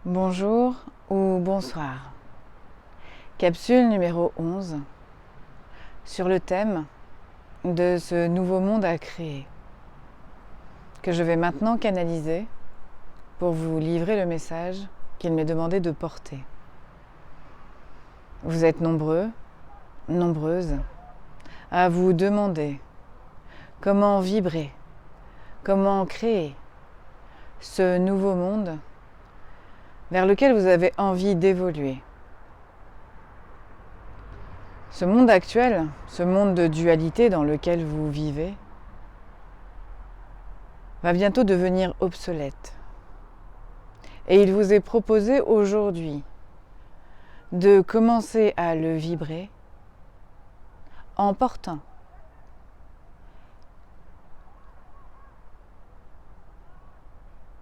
Bonjour ou bonsoir. Capsule numéro 11 sur le thème de ce nouveau monde à créer que je vais maintenant canaliser pour vous livrer le message qu'il m'est demandé de porter. Vous êtes nombreux, nombreuses à vous demander comment vibrer, comment créer ce nouveau monde vers lequel vous avez envie d'évoluer. Ce monde actuel, ce monde de dualité dans lequel vous vivez, va bientôt devenir obsolète. Et il vous est proposé aujourd'hui de commencer à le vibrer en portant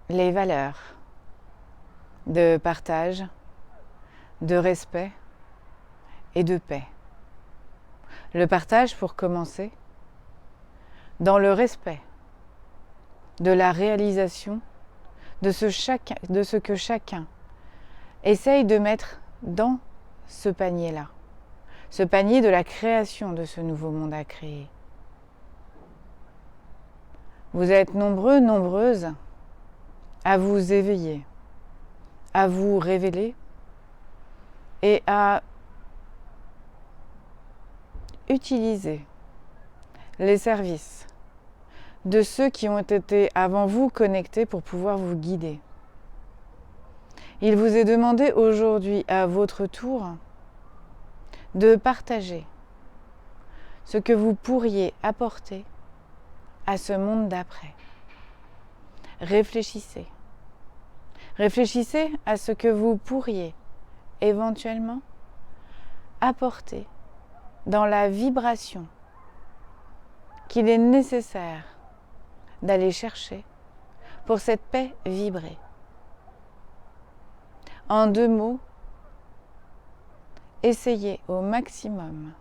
les valeurs de partage, de respect et de paix. Le partage pour commencer, dans le respect de la réalisation de ce que chacun essaye de mettre dans ce panier-là, ce panier de la création de ce nouveau monde à créer. Vous êtes nombreux, nombreuses à vous éveiller, à vous révéler et à utiliser les services de ceux qui ont été avant vous connectés pour pouvoir vous guider. Il vous est demandé aujourd'hui à votre tour de partager ce que vous pourriez apporter à ce monde d'après. Réfléchissez. Réfléchissez à ce que vous pourriez éventuellement apporter dans la vibration qu'il est nécessaire d'aller chercher pour cette paix vibrée. En 2 mots, essayez au maximum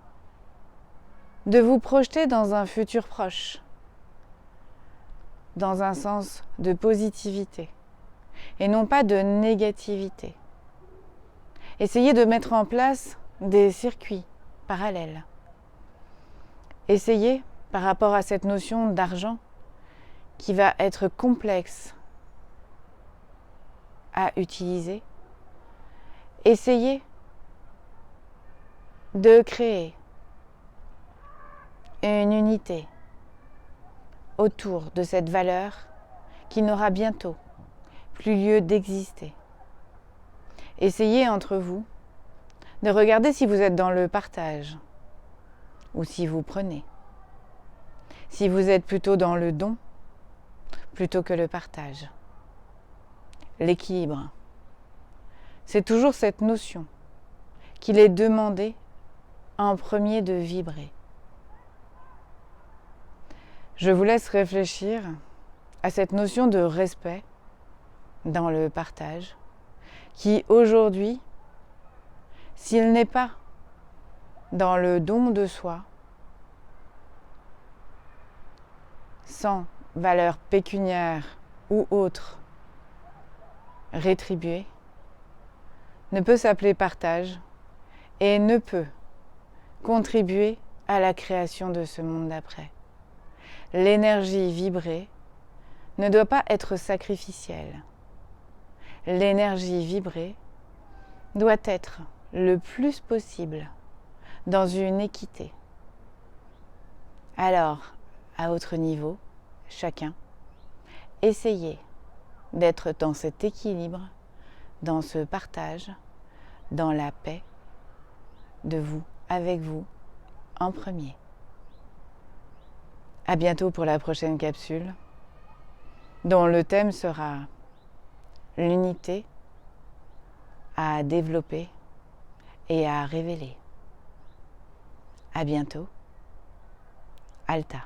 de vous projeter dans un futur proche, dans un sens de positivité et non pas de négativité. Essayez de mettre en place des circuits parallèles. Essayez, par rapport à cette notion d'argent qui va être complexe à utiliser, essayez de créer une unité autour de cette valeur qui n'aura bientôt plus lieu d'exister. Essayez entre vous de regarder si vous êtes dans le partage ou si vous prenez. Si vous êtes plutôt dans le don plutôt que le partage. L'équilibre. C'est toujours cette notion qu'il est demandé en premier de vibrer. Je vous laisse réfléchir à cette notion de respect dans le partage qui aujourd'hui, s'il n'est pas dans le don de soi, sans valeur pécuniaire ou autre rétribuée, ne peut s'appeler partage et ne peut contribuer à la création de ce monde d'après. L'énergie vibrée ne doit pas être sacrificielle. L'énergie vibrée doit être le plus possible dans une équité. Alors, à votre niveau, chacun, essayez d'être dans cet équilibre, dans ce partage, dans la paix de vous, avec vous, en premier. À bientôt pour la prochaine capsule, dont le thème sera l'unité à développer et à révéler. À bientôt. Alta.